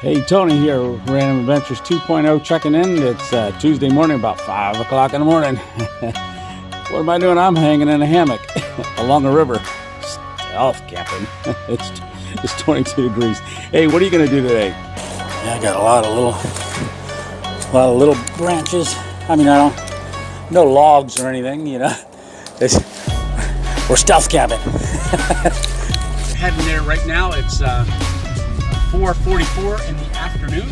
Hey, Tony here, Random Adventures 2.0 checking in. It's Tuesday morning, about 5 o'clock in the morning. What am I doing? I'm hanging in a hammock along a river. Stealth camping. It's 22 degrees. Hey, what are you going to do today? Yeah, I got a lot of little branches. I mean, no logs or anything, you know. We're stealth camping. Heading there right now. It's 4:44 in the afternoon,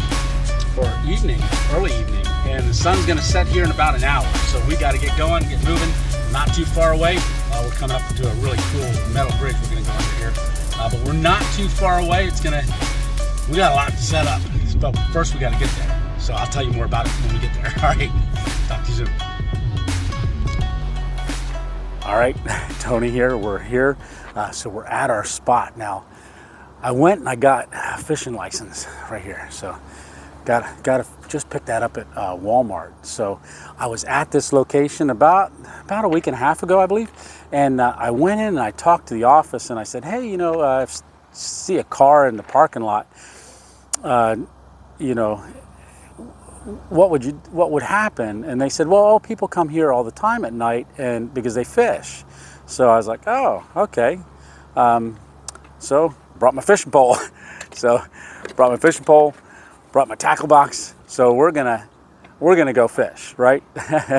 or evening, early evening, and the sun's going to set here in about an hour. So we got to get going, get moving. Not too far away. We're coming up to a really cool metal bridge. We're going to go under here, but we're not too far away. We got a lot to set up, but first we got to get there. So I'll tell you more about it when we get there. All right, talk to you soon. All right, Tony here. We're here, so we're at our spot now. I went and I got a fishing license right here, so got to just pick that up at Walmart. So I was at this location about a week and a half ago, I believe, and I went in and I talked to the office and I said, hey, you know, I see a car in the parking lot. You know, what would happen? And they said, well, people come here all the time at night and because they fish. So I was like, oh, okay. So brought my fishing pole. Brought my tackle box. So we're gonna go fish, right?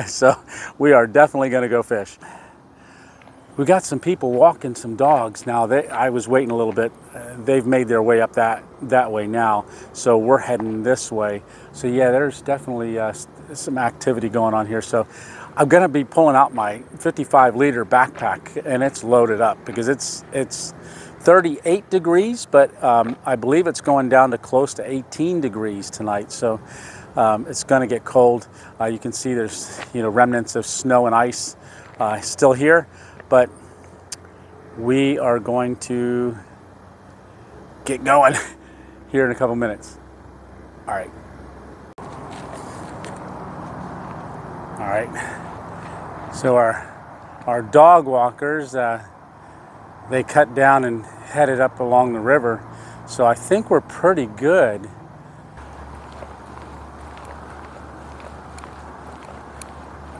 So we are definitely gonna go fish. We got some people walking some dogs now. I was waiting a little bit. They've made their way up that way now. So we're heading this way. So yeah, there's definitely some activity going on here. So I'm gonna be pulling out my 55-liter backpack, and it's loaded up because it's 38 degrees, but I believe it's going down to close to 18 degrees tonight. So it's going to get cold. You can see there's remnants of snow and ice still here, but we are going to get going here in a couple minutes. All right. All right. So our dog walkers, they cut down and headed up along the river. So I think we're pretty good.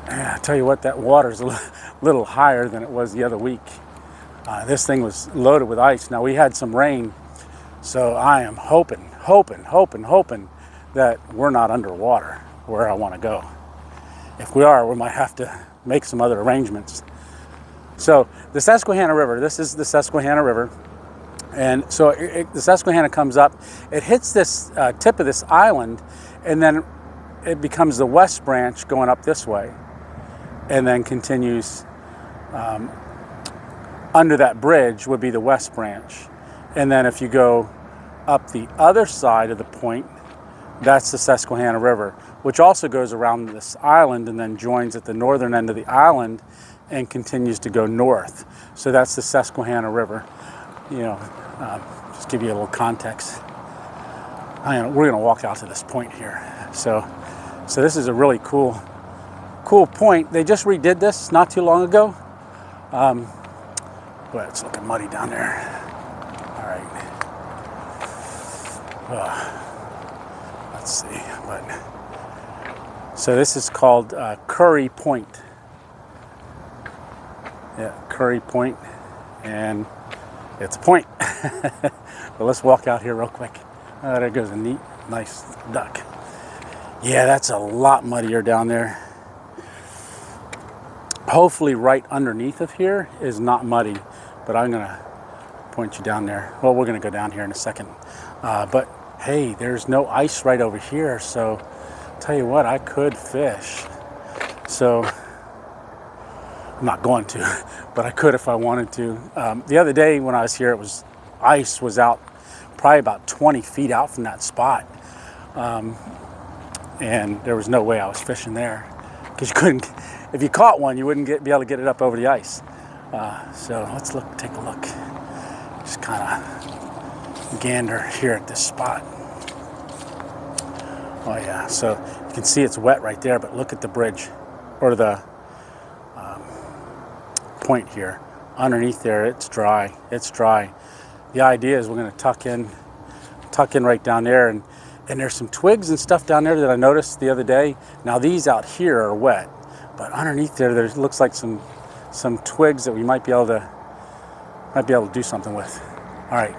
I tell you what, that water's a little higher than it was the other week. This thing was loaded with ice. Now we had some rain, so I am hoping that we're not underwater where I want to go. If we are, we might have to make some other arrangements. So the Susquehanna River, this is the Susquehanna River. And so the Susquehanna comes up, it hits this tip of this island, and then it becomes the west branch going up this way, and then continues under that bridge would be the west branch. And then if you go up the other side of the point, that's the Susquehanna River, which also goes around this island and then joins at the northern end of the island and continues to go north. So that's the Susquehanna River. Just give you a little context. We're going to walk out to this point here. So this is a really cool point. They just redid this not too long ago, but it's looking muddy down there. All right. Let's see. So this is called Curry Point. Yeah, Curry Point, and it's a point. But let's walk out here real quick. There goes a nice duck. Yeah, that's a lot muddier down there. Hopefully right underneath of here is not muddy, but I'm gonna point you down there. Well, we're gonna go down here in a second. But hey, there's no ice right over here, so tell you what, I could fish. So I'm not going to, but I could if I wanted to. The other day when I was here, ice was out probably about 20 feet out from that spot. And there was no way I was fishing there because you couldn't, if you caught one, you wouldn't be able to get it up over the ice. So let's take a look. Just kind of gander here at this spot. Oh yeah, so you can see it's wet right there, but look at the bridge or the point here. Underneath there, it's dry. The idea is we're going to tuck tuck in right down there, and there's some twigs and stuff down there that I noticed the other day. Now these out here are wet, but underneath there looks like some twigs that we might be able to do something with. All right.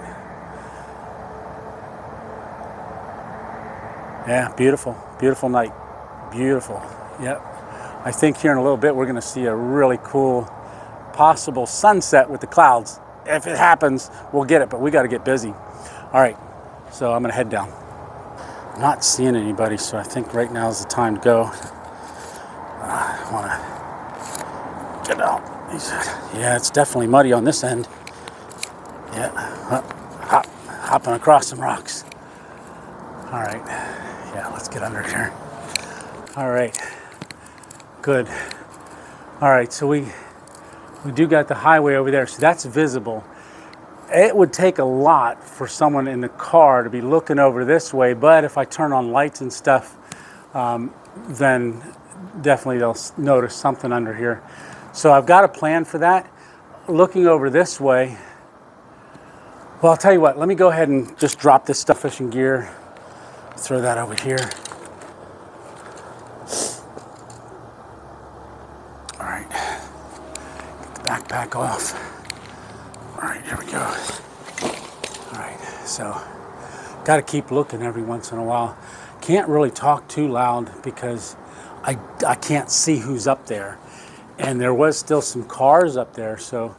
Yeah, beautiful, beautiful night, beautiful. Yep. I think here in a little bit we're going to see a really cool possible sunset with the clouds. If it happens, we'll get it, but we got to get busy. All right, so I'm going to head down. I'm not seeing anybody, so I think right now is the time to go. I want to get out. Yeah, it's definitely muddy on this end. Yeah, hopping across some rocks. All right, yeah, let's get under here. All right, good. All right, so we do got the highway over there, so that's visible. It would take a lot for someone in the car to be looking over this way, but if I turn on lights and stuff, then definitely they'll notice something under here. So I've got a plan for that. Looking over this way, well, I'll tell you what, let me go ahead and just drop this stuff fishing gear, throw that over here. All right, get the backpack off. All right, here we go. All right, so got to keep looking every once in a while. Can't really talk too loud because I can't see who's up there. And there was still some cars up there, so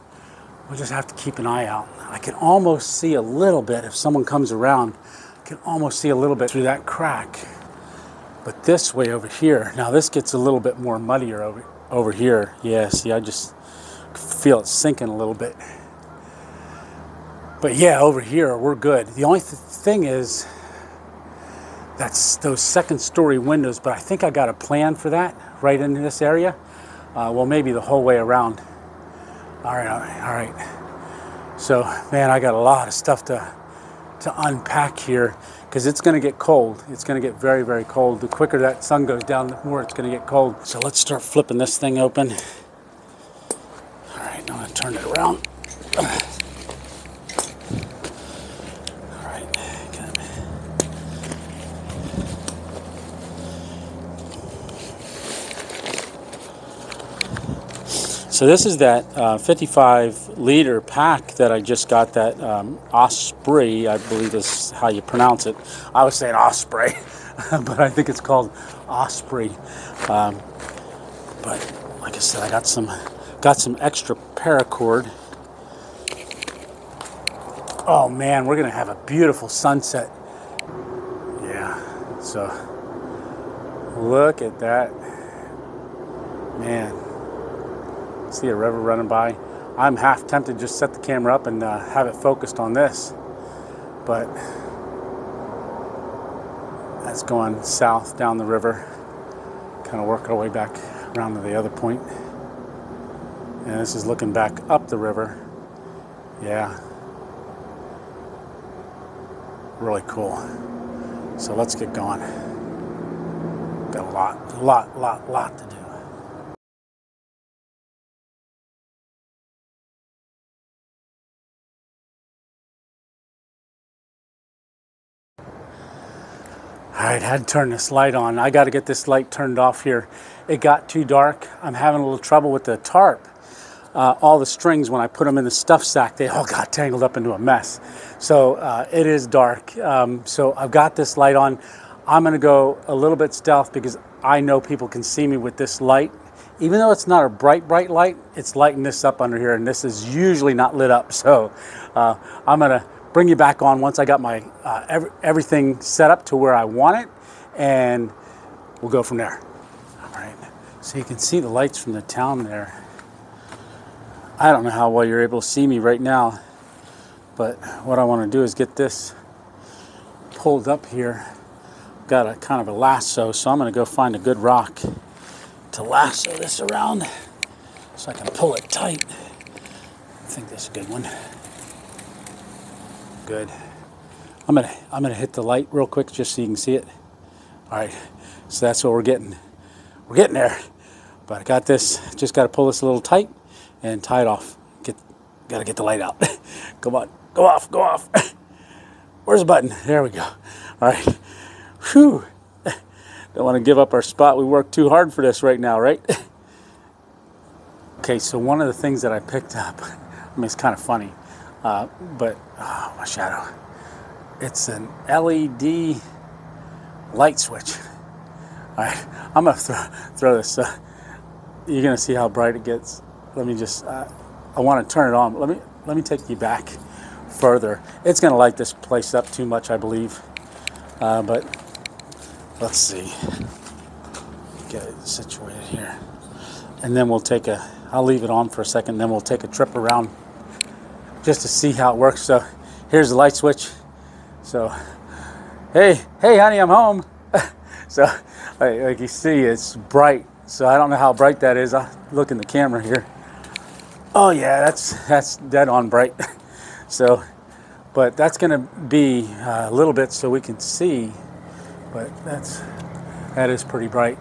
we'll just have to keep an eye out. I can almost see a little bit if someone comes around. I can almost see a little bit through that crack. But this way over here, now this gets a little bit more muddier over here. Yeah, see, I just feel it sinking a little bit. But yeah, over here, we're good. The only thing is, that's those second story windows, but I think I got a plan for that right in this area. Well, maybe the whole way around. All right. So, man, I got a lot of stuff to unpack here because it's going to get cold. It's going to get very, very cold. The quicker that sun goes down, the more it's going to get cold. So let's start flipping this thing open. All right, I'm going to turn it around. So this is that 55-liter pack that I just got, that Osprey, I believe is how you pronounce it. I was saying Osprey, but I think it's called Osprey. But like I said, I got some extra paracord. Oh man, we're gonna have a beautiful sunset. Yeah, so look at that, man. See a river running by. I'm half tempted to just set the camera up and have it focused on this, but that's going south down the river, kind of work our way back around to the other point, and this is looking back up the river. Yeah, really cool. So let's get going. Got a lot to do. All right, had to turn this light on. I got to get this light turned off here. It got too dark. I'm having a little trouble with the tarp. All the strings, when I put them in the stuff sack, they all got tangled up into a mess. So it is dark. So I've got this light on. I'm going to go a little bit stealth because I know people can see me with this light. Even though it's not a bright light, it's lighting this up under here, and this is usually not lit up. So I'm going to bring you back on once I got my everything set up to where I want it, and we'll go from there. All right, so you can see the lights from the town there. I don't know how well you're able to see me right now, but what I want to do is get this pulled up here. Got a kind of a lasso, so I'm going to go find a good rock to lasso this around so I can pull it tight. I think this is a good one. Good. I'm gonna hit the light real quick just so you can see it. All right, so that's what we're getting. We're getting there. But I got this. Just got to pull this a little tight and tie it off. Got to get the light out. Come on, go off. Where's the button? There we go. All right. Whew. Don't want to give up our spot. We worked too hard for this right now, right? Okay, so one of the things that I picked up, I mean, it's kind of funny, but oh, my shadow. It's an LED light switch. All right, I'm gonna throw this. You're gonna see how bright it gets. Let me just. I want to turn it on. Let me take you back further. It's gonna light this place up too much, I believe. But let's see. Get it situated here, and then we'll take a. I'll leave it on for a second. Then we'll take a trip around just to see how it works. So here's the light switch. So hey, honey, I'm home. So like you see, it's bright. So I don't know how bright that is. I'll look in the camera here. Oh yeah, that's dead on bright. So, but that's going to be a little bit so we can see. But that is pretty bright.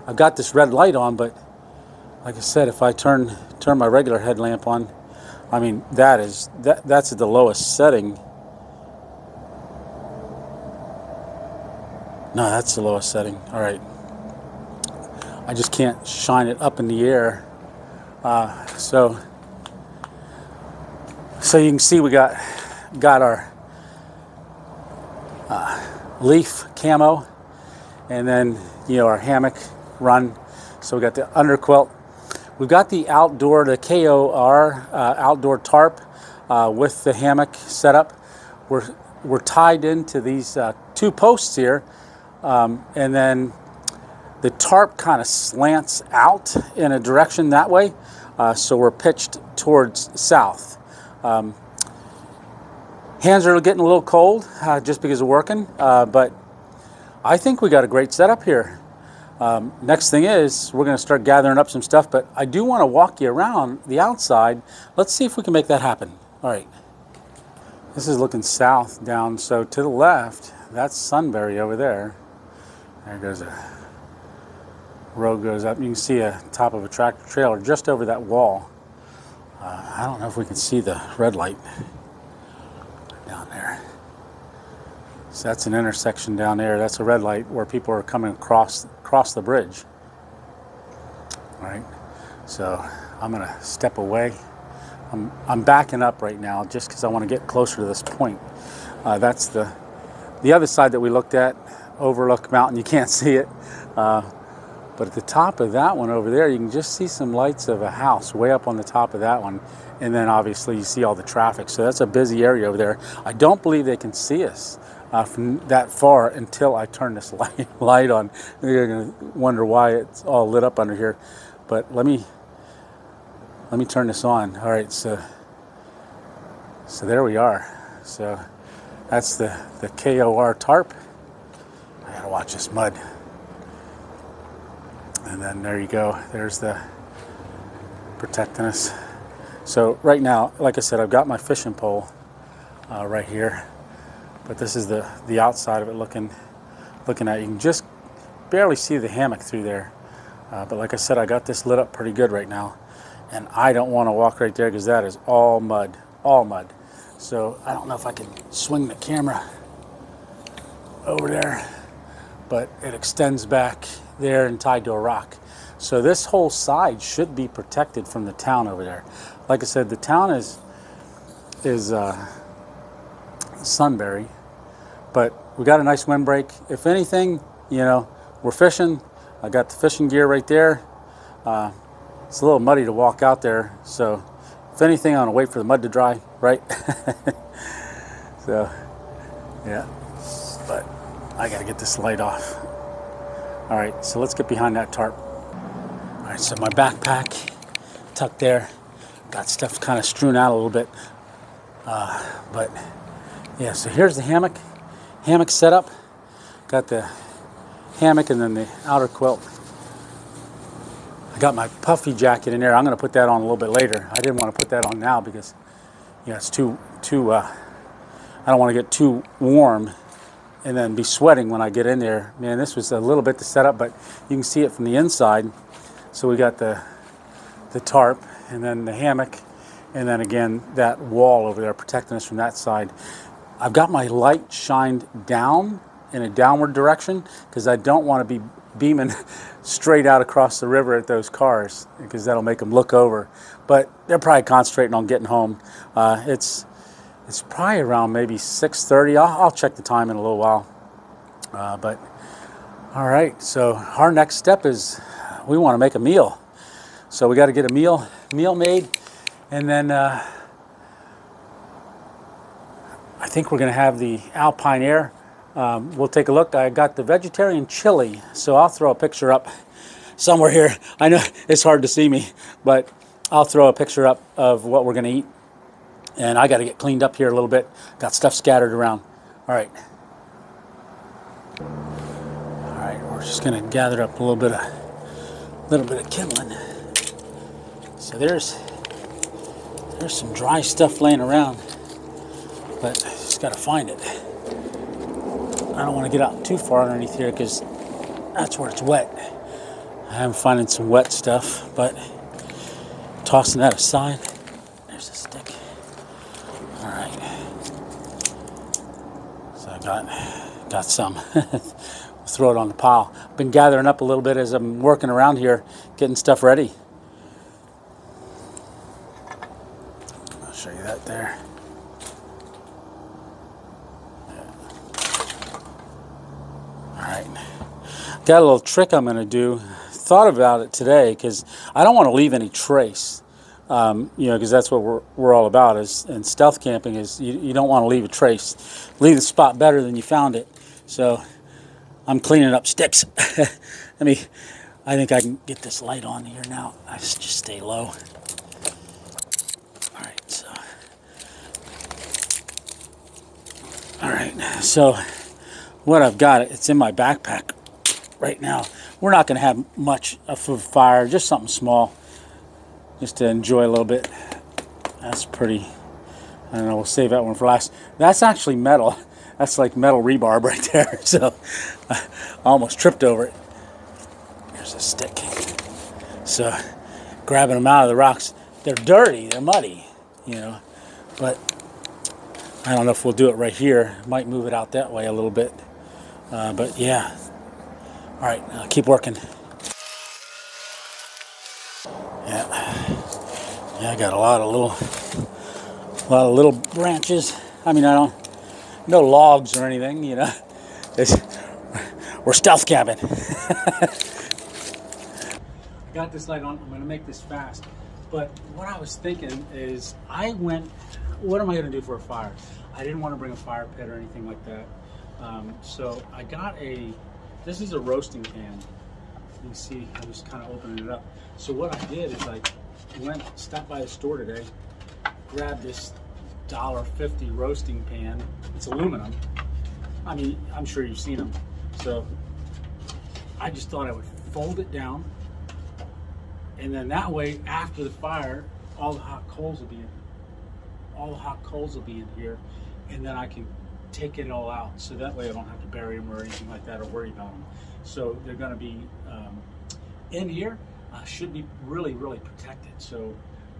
I've got this red light on, but like I said, if I turn my regular headlamp on, I mean that's at the lowest setting. No, that's the lowest setting. All right. I just can't shine it up in the air. So you can see we got our leaf camo, and then our hammock run. So we got the underquilt. We've got the KOR outdoor tarp with the hammock set up. We're tied into these 2 posts here, and then the tarp kind of slants out in a direction that way, so we're pitched towards south. Hands are getting a little cold just because of working, but I think we got a great setup here. Next thing is we're going to start gathering up some stuff, but I do want to walk you around the outside. Let's see if we can make that happen. All right. This is looking south down, so to the left, that's Sunbury over there. There goes a road goes up. You can see a top of a tractor trailer just over that wall. I don't know if we can see the red light down there. So that's an intersection down there. That's a red light where people are coming across the bridge. All right. So I'm going to step away. I'm backing up right now just because I want to get closer to this point. That's the other side that we looked at, overlook mountain. You can't see it. But at the top of that one over there, you can just see some lights of a house way up on the top of that one. And then obviously you see all the traffic. So that's a busy area over there. I don't believe they can see us from that far until I turn this light on. You're going to wonder why it's all lit up under here. But let me turn this on. All right, so there we are. So that's the KOR tarp. I gotta watch this mud. And then there you go. There's the protecting us. So right now, like I said, I've got my fishing pole right here, but this is the outside of it looking at. You can just barely see the hammock through there. But like I said, I got this lit up pretty good right now, and I don't want to walk right there because that is all mud, all mud. So I don't know if I can swing the camera over there, but it extends back there and tied to a rock. So this whole side should be protected from the town over there. Like I said, the town is Sunbury, but we got a nice windbreak. If anything, we're fishing. I got the fishing gear right there. It's a little muddy to walk out there, so if anything, I'm gonna wait for the mud to dry, right? So, yeah, but I gotta get this light off. All right, so let's get behind that tarp. All right, so my backpack tucked there. Got stuff kind of strewn out a little bit. But yeah, so here's the hammock. Hammock setup. Got the hammock and then the outer quilt. I got my puffy jacket in there. I'm going to put that on a little bit later. I didn't want to put that on now because it's too I don't want to get too warm and then be sweating when I get in there. Man, this was a little bit to set up, but you can see it from the inside. So we got the tarp and then the hammock, and then again that wall over there protecting us from that side. I've got my light shined down in a downward direction because I don't want to be beaming straight out across the river at those cars because that'll make them look over. But they're probably concentrating on getting home. It's probably around maybe 6:30. I'll check the time in a little while. But all right, so our next step is we want to make a meal. So we got to get a meal made, and then I think we're going to have the Alpine Air. We'll take a look. I got the vegetarian chili, so I'll throw a picture up somewhere here. I know it's hard to see me, but I'll throw a picture up of what we're going to eat. And I got to get cleaned up here a little bit. Got stuff scattered around. All right. All right, we're just going to gather up a little bit of kindling. So there's some dry stuff laying around, but just got to find it. I don't want to get out too far underneath here because that's where it's wet. I am finding some wet stuff, but tossing that aside. There's a stick. All right. So I got some. We'll throw it on the pile. Been gathering up a little bit as I'm working around here, getting stuff ready. I'll show you that there. Got a little trick I'm going to do. Thought about it today because I don't want to leave any trace. You know, because that's what we're all about. And stealth camping is you don't want to leave a trace. Leave the spot better than you found it. So I'm cleaning up sticks. I think I can get this light on here now. I just stay low. All right. So what I've got, it's in my backpack right now. We're not going to have much of a fire, just something small, just to enjoy a little bit. That's pretty, I don't know, we'll save that one for last. That's actually metal. That's like metal rebarb right there. So I almost tripped over it. There's a stick. So grabbing them out of the rocks. They're dirty, they're muddy, you know, but I don't know if we'll do it right here. Might move it out that way a little bit. But yeah. All right, keep working. Yeah, I got a lot of little branches. I mean, no logs or anything, you know. We're stealth camping. I got this light on. I'm going to make this fast. But what I was thinking is, what am I going to do for a fire? I didn't want to bring a fire pit or anything like that. So I got this is a roasting pan. You can see I'm just kind of opening it up. So what I did is I stopped by the store today, grabbed this $1.50 roasting pan. It's aluminum. I mean, I'm sure you've seen them. So I just thought I would fold it down, and then that way, after the fire, all the hot coals will be in here, and then I can take it all out, so that way I don't have to bury them or anything like that or worry about them. So they're going to be in here. Should be really, really protected. So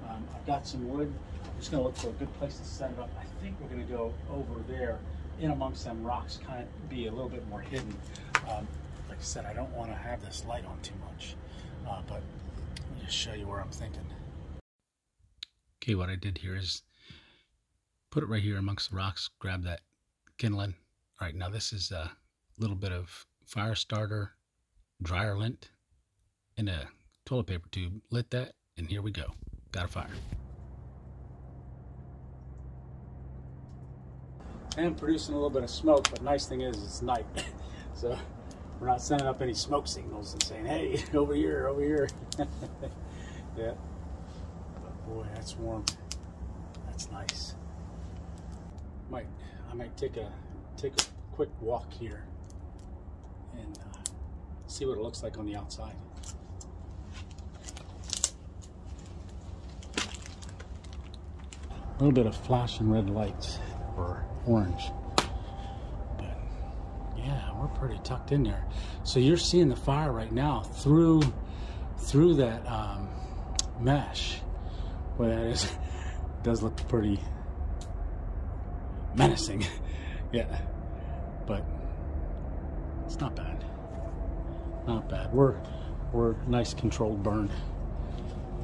I've got some wood. I'm just going to look for a good place to set it up. I think we're going to go over there in amongst them rocks, kind of be a little bit more hidden. Like I said, I don't want to have this light on too much, but let me just show you where I'm thinking. Okay, what I did here is put it right here amongst the rocks, grab that kindling. All right, now this is a little bit of fire starter dryer lint in a toilet paper tube. Lit that, and here we go. Got a fire. And producing a little bit of smoke, but nice thing is it's night. So we're not sending up any smoke signals and saying, hey, over here, over here. Yeah. But boy, that's warm. That's nice. I might take a quick walk here and see what it looks like on the outside. A little bit of flashing red lights or orange, but yeah, we're pretty tucked in there. So you're seeing the fire right now through that mesh. Well, that is, it does look pretty menacing. Yeah, but it's not bad. Not bad. We're nice controlled burn.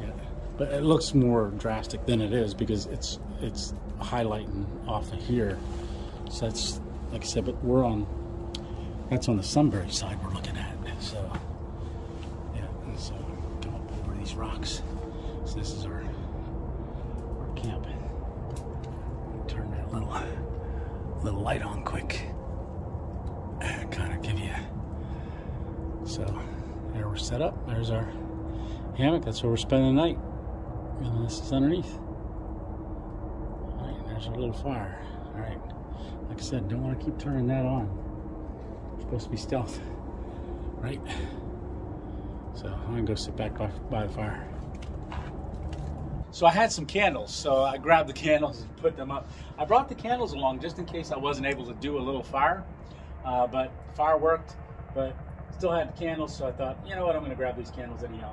Yeah, but it looks more drastic than it is because it's highlighting off of here. So that's, like I said, but that's on the Sunbury side we're looking at. So yeah, and so come up over these rocks. So this is our camp. Turn that little light on quick. And kind of give you. So there we're set up. There's our hammock. That's where we're spending the night. And this is underneath. All right, there's our little fire. All right. Like I said, don't want to keep turning that on. It's supposed to be stealth, right? So I'm gonna go sit back by the fire. So I had some candles, so I grabbed the candles and put them up. I brought the candles along just in case I wasn't able to do a little fire, but fire worked, but still had the candles, so I thought, you know what, I'm gonna grab these candles anyhow.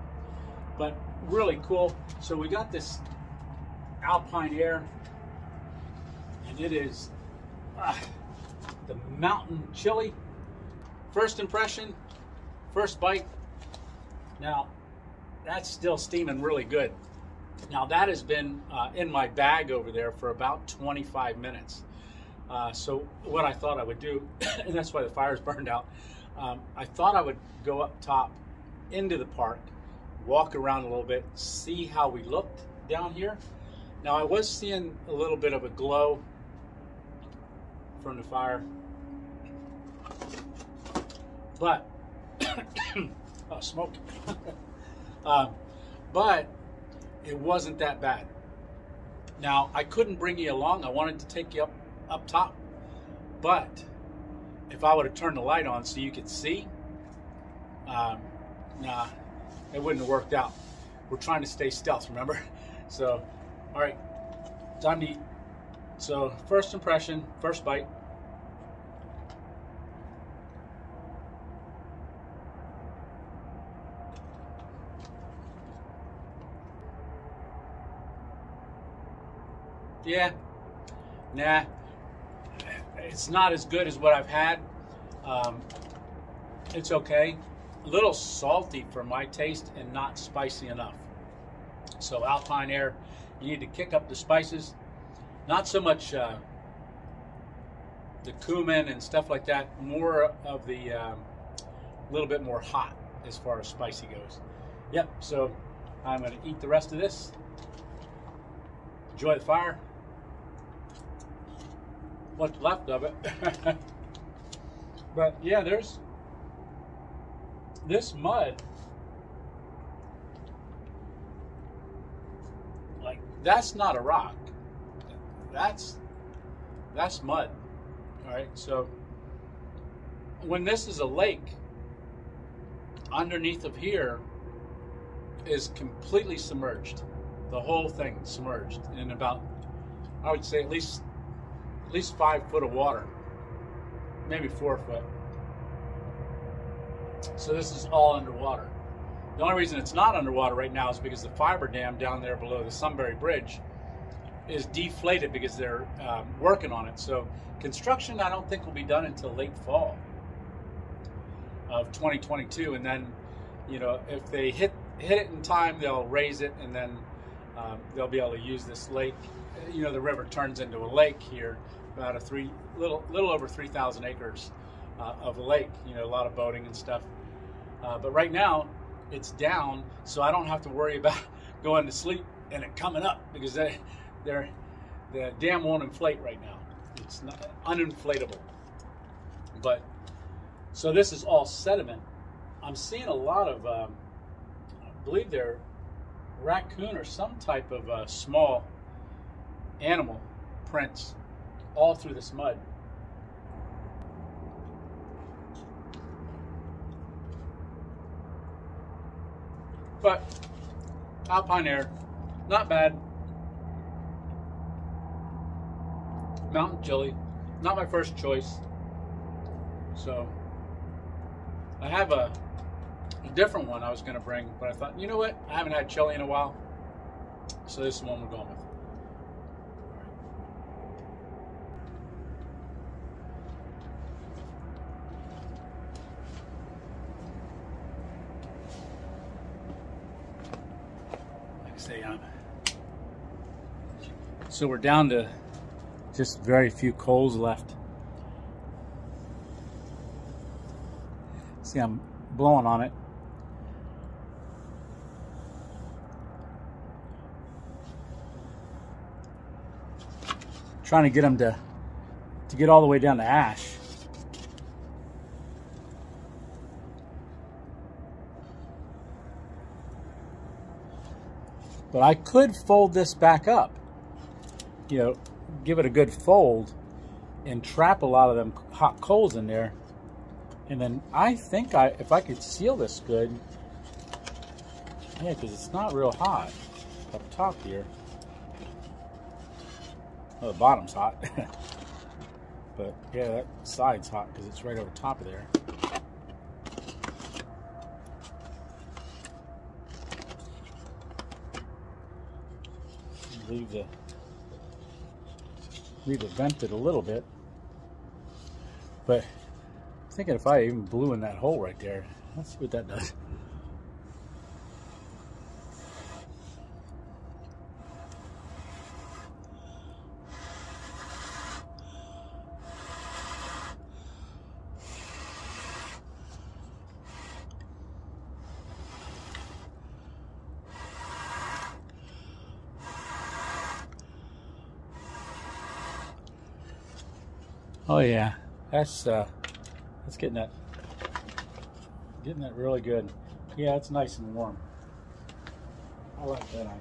But really cool. So we got this Alpine Air, and it is the mountain chili. First impression, first bite. Now, that's still steaming really good. Now that has been in my bag over there for about 25 minutes. So what I thought I would do, and that's why the fire's burned out, I thought I would go up top into the park, walk around a little bit, see how we looked down here. Now I was seeing a little bit of a glow from the fire, but oh, smoke. But it wasn't that bad. Now I couldn't bring you along. I wanted to take you up top, but if I would have turned the light on so you could see, nah, it wouldn't have worked out. We're trying to stay stealth, remember? So, all right, time to eat. So, first impression, first bite. Yeah, nah, it's not as good as what I've had. It's okay. A little salty for my taste and not spicy enough. So Alpine Air, you need to kick up the spices. Not so much the cumin and stuff like that. More of the little bit more hot as far as spicy goes. Yep, so I'm going to eat the rest of this. Enjoy the fire. What's left of it. But yeah, there's this mud. Like, that's not a rock. That's mud. All right, so when this is a lake, underneath of here is completely submerged. The whole thing submerged in about, I would say, at least 5 foot of water, maybe 4 foot. So this is all underwater. The only reason it's not underwater right now is because the fiber dam down there below the Sunbury Bridge is deflated because they're working on it. So construction, I don't think, will be done until late fall of 2022. And then, you know, if they hit it in time, they'll raise it, and then they'll be able to use this lake. You know, the river turns into a lake here, about a little over 3,000 acres of a lake. You know, a lot of boating and stuff. But right now, it's down, so I don't have to worry about going to sleep and it coming up, because the dam won't inflate right now. It's not uninflatable. But so this is all sediment. I'm seeing a lot of, I believe they're raccoon or some type of small animal prints all through this mud. But Alpine Air, not bad. Mountain chili, not my first choice. So I have a different one I was going to bring, but I thought, you know what? I haven't had chili in a while, so this is the one we're going with. say, so we're down to just very few coals left. See, I'm blowing on it. Trying to get them to get all the way down to ash. But I could fold this back up, you know, give it a good fold and trap a lot of them hot coals in there. And then I think if I could seal this good, yeah, because it's not real hot up top here. Well, the bottom's hot. But yeah, that side's hot because it's right over top of there. Leave it vented a little bit, but I'm thinking if I even blew in that hole right there, let's see what that does. Oh yeah, that's getting that really good. Yeah, it's nice and warm. I like that idea.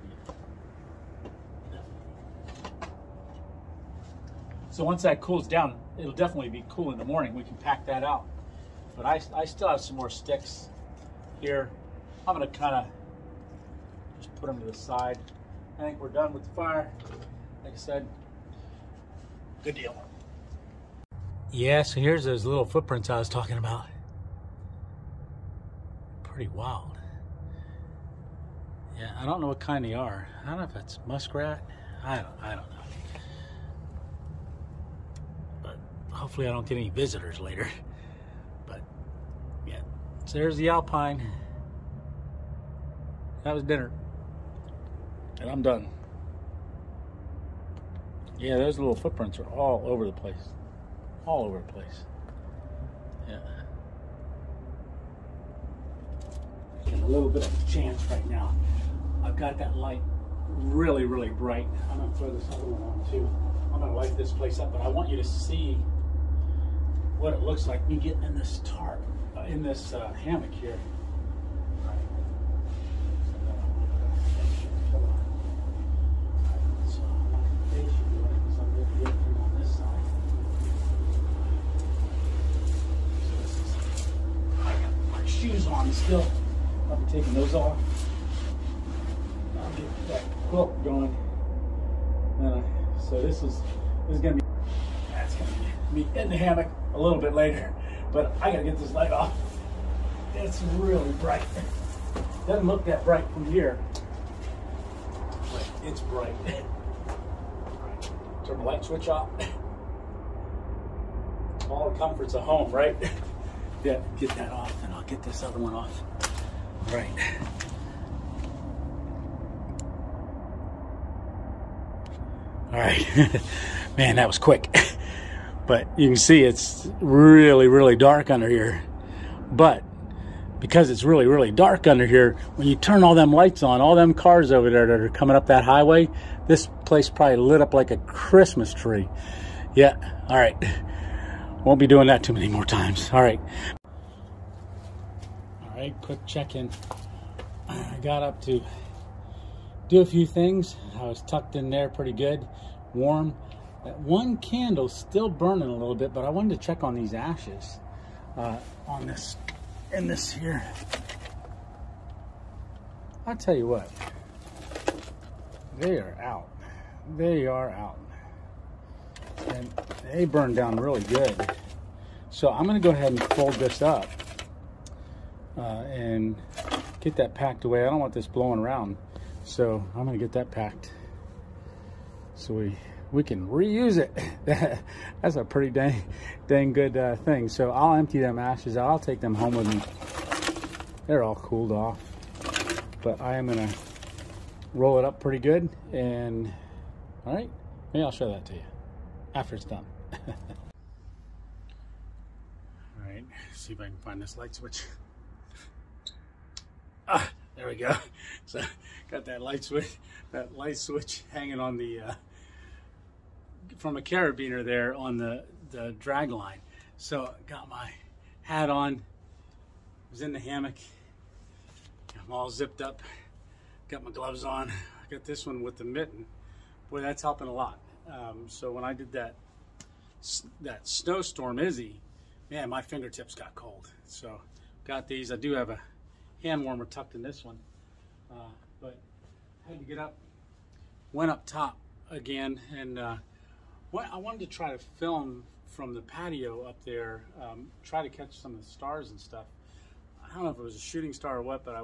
So once that cools down, it'll definitely be cool in the morning. We can pack that out. But I still have some more sticks here. I'm gonna kind of just put them to the side. I think we're done with the fire. Like I said, good deal. Yeah, so here's those little footprints I was talking about. Pretty wild. Yeah, I don't know what kind they are. I don't know if it's muskrat. I don't know. But hopefully I don't get any visitors later. But yeah, so there's the Alpine. That was dinner. And I'm done. Yeah, those little footprints are all over the place. All over the place. Yeah. Getting a little bit of a chance right now. I've got that light really, really bright. I'm gonna throw this other one on too. I'm gonna light this place up, but I want you to see what it looks like me getting in this tarp, in this hammock here. Shoes on still. I'll be taking those off. I'll get that quilt going. So this is gonna be, that's gonna be me in the hammock a little bit later. But I gotta get this light off. It's really bright. Doesn't look that bright from here, but it's bright. Turn the light switch off. All the comforts of home, right? Yeah, get that off, and I'll get this other one off. All right. All right. Man, that was quick. But you can see it's really, really dark under here. But because it's really, really dark under here, when you turn all them lights on, all them cars over there that are coming up that highway, this place probably lit up like a Christmas tree. Yeah, all right. Won't be doing that too many more times. All right. All right, quick check-in. I got up to do a few things. I was tucked in there pretty good, warm. That one candle's still burning a little bit, but I wanted to check on these ashes on this, in this here. I'll tell you what, they are out. They are out. And they burned down really good. So I'm going to go ahead and fold this up and get that packed away. I don't want this blowing around, so I'm going to get that packed so we can reuse it. That's a pretty dang good thing. So I'll empty them ashes out. I'll take them home with me. They're all cooled off, but I am going to roll it up pretty good, and all right, maybe I'll show that to you after it's done. All right, see if I can find this light switch. Ah, there we go. So got that light switch hanging on the from a carabiner there on the drag line. So got my hat on, was in the hammock, I'm all zipped up, got my gloves on, I got this one with the mitten. Boy, that's helping a lot. So when I did that snowstorm Izzy, man, my fingertips got cold. So got these. I do have a hand warmer tucked in this one, but I had to get up, went up top again, and I wanted to try to film from the patio up there, try to catch some of the stars and stuff. I don't know if it was a shooting star or what, but I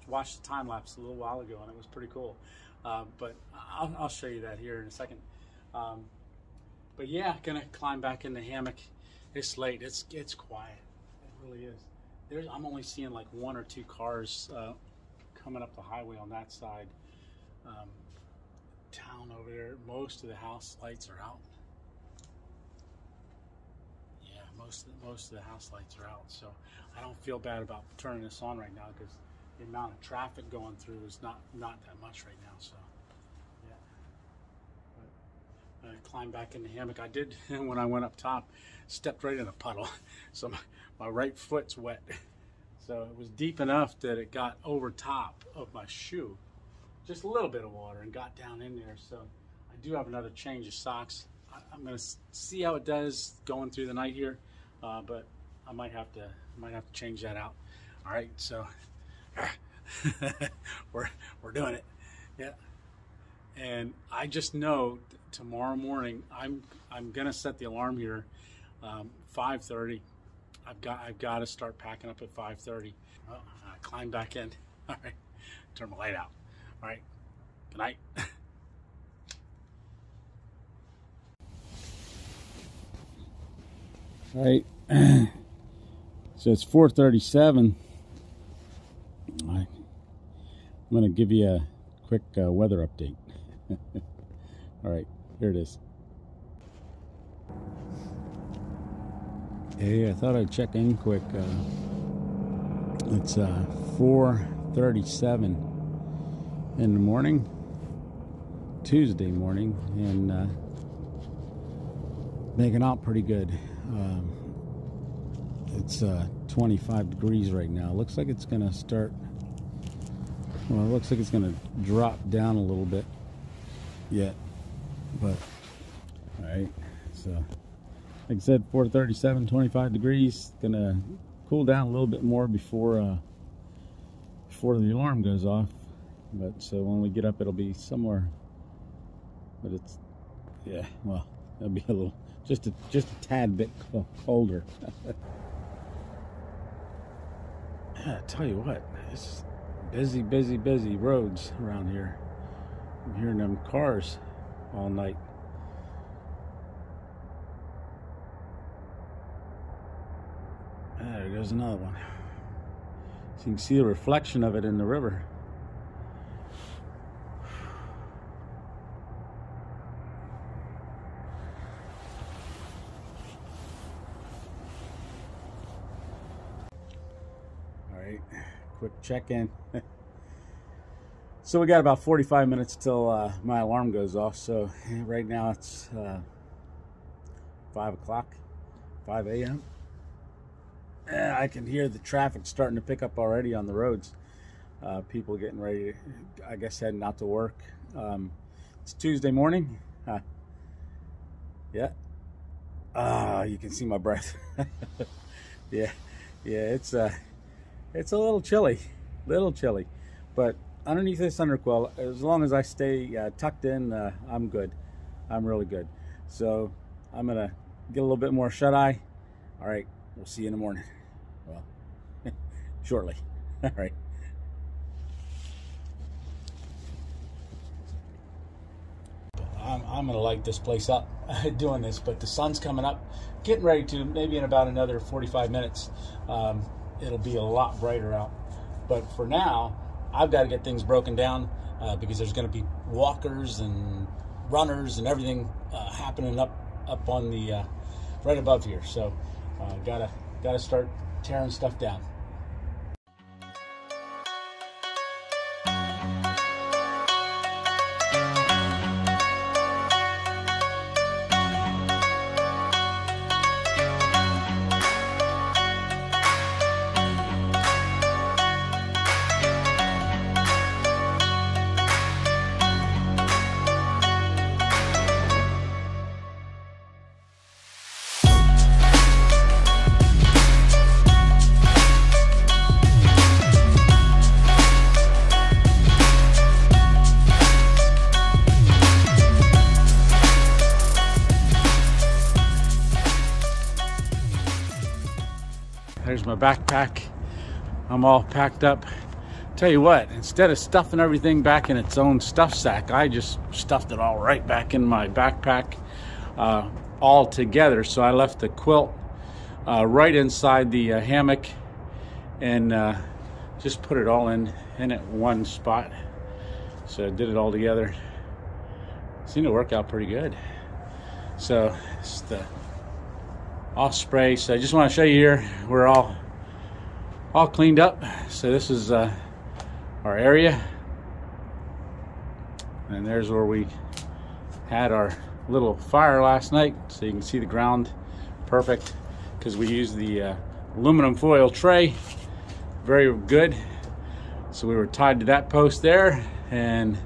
watched the time lapse a little while ago, and it was pretty cool. But I'll show you that here in a second. But yeah, gonna climb back in the hammock. It's late. It's quiet. It really is. I'm only seeing like 1 or 2 cars coming up the highway on that side. Town over there, most of the house lights are out. Yeah, most of the house lights are out. So I don't feel bad about turning this on right now because the amount of traffic going through is not that much right now. So yeah, but I climbed back in the hammock. I did when I went up top, stepped right in a puddle, so my right foot's wet. So it was deep enough that it got over top of my shoe, just a little bit of water, and got down in there. So I do have another change of socks. I'm gonna see how it does going through the night here, but I might have to change that out. All right, so we're doing it. Yeah, and I just know tomorrow morning I'm gonna set the alarm here, 5:30. I've got to start packing up at 5:30. Well, I climb back in. All right, turn my light out. All right, good night. All right, so it's 4:37. I'm going to give you a quick weather update. All right, here it is. Hey, I thought I'd check in quick. It's 4:37 in the morning, Tuesday morning, and making out pretty good. It's 25 degrees right now. Looks like it's gonna start, well, it looks like it's gonna drop down a little bit yet, but all right, so like I said, 4:37, 25 degrees. Gonna cool down a little bit more before the alarm goes off. But so when we get up, it'll be somewhere. But it's, yeah, well, it'll be a little, just a tad bit colder. Yeah, I tell you what, it's busy roads around here. I'm hearing them cars all night. There goes another one. So you can see the reflection of it in the river. All right, quick check-in. So we got about 45 minutes till my alarm goes off. So right now it's 5 o'clock, 5 a.m. I can hear the traffic starting to pick up already on the roads. People getting ready, I guess, heading out to work. It's Tuesday morning. Yeah. You can see my breath. Yeah, it's a little chilly, but underneath this underquilt, as long as I stay tucked in, I'm good. I'm really good. So I'm gonna get a little bit more shut eye. All right, we'll see you in the morning. Well, shortly. All right. I'm gonna light this place up doing this, but the sun's coming up, getting ready to, maybe in about another 45 minutes. It'll be a lot brighter out. But for now, I've got to get things broken down. because there's going to be walkers and runners and everything happening up on the right above here. So gotta start tearing stuff down. There's my backpack. I'm all packed up. Tell you what, instead of stuffing everything back in its own stuff sack, I just stuffed it all right back in my backpack all together. So I left the quilt right inside the hammock and just put it all in at one spot. So I did it all together. Seemed to work out pretty good. So it's the Osprey. So I just want to show you here, we're all cleaned up. So this is our area, and there's where we had our little fire last night. So you can see the ground perfect because we used the aluminum foil tray. Very good. So we were tied to that post there and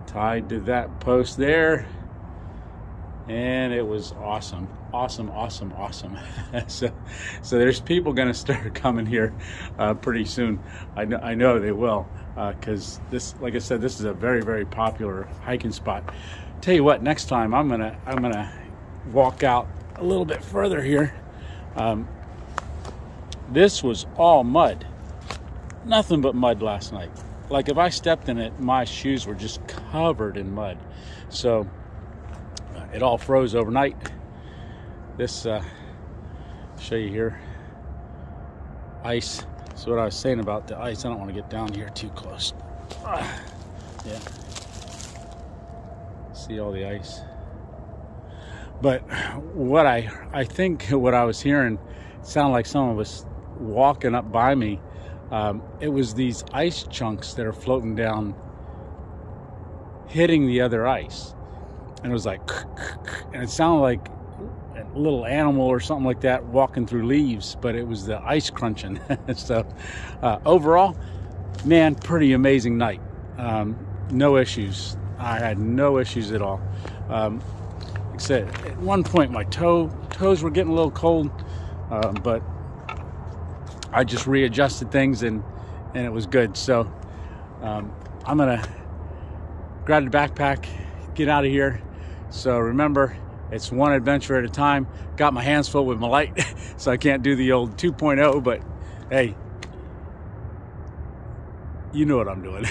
tied to that post there, and it was awesome. Awesome. So there's people gonna start coming here pretty soon. I know they will, because this, like I said, this is a very popular hiking spot. Tell you what, next time I'm gonna walk out a little bit further here. This was all mud, nothing but mud last night. Like if I stepped in it, my shoes were just covered in mud. So it all froze overnight. This show you here, ice. So what I was saying about the ice, I don't want to get down here too close. Yeah, see all the ice. But what I think what I was hearing sounded like someone was walking up by me. It was these ice chunks that are floating down, hitting the other ice, and it was like, and it sounded like a little animal or something like that walking through leaves, but it was the ice crunching. So overall, man, pretty amazing night. No issues. I had no issues at all. Like I said, at one point my toes were getting a little cold, but I just readjusted things and it was good. So I'm gonna grab the backpack, get out of here. So remember, it's one adventure at a time. Got my hands full with my light, so I can't do the old 2.0, but hey, you know what I'm doing.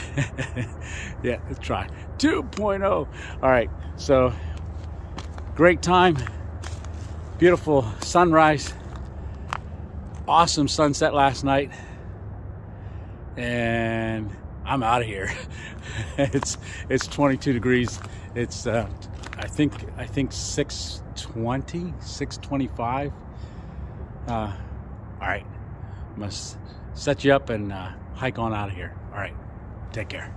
Yeah, let's try 2.0. All right, so great time, beautiful sunrise, awesome sunset last night, and I'm out of here. It's 22 degrees. It's I think 6:20, 6:25. All right, must set you up and hike on out of here. All right, take care.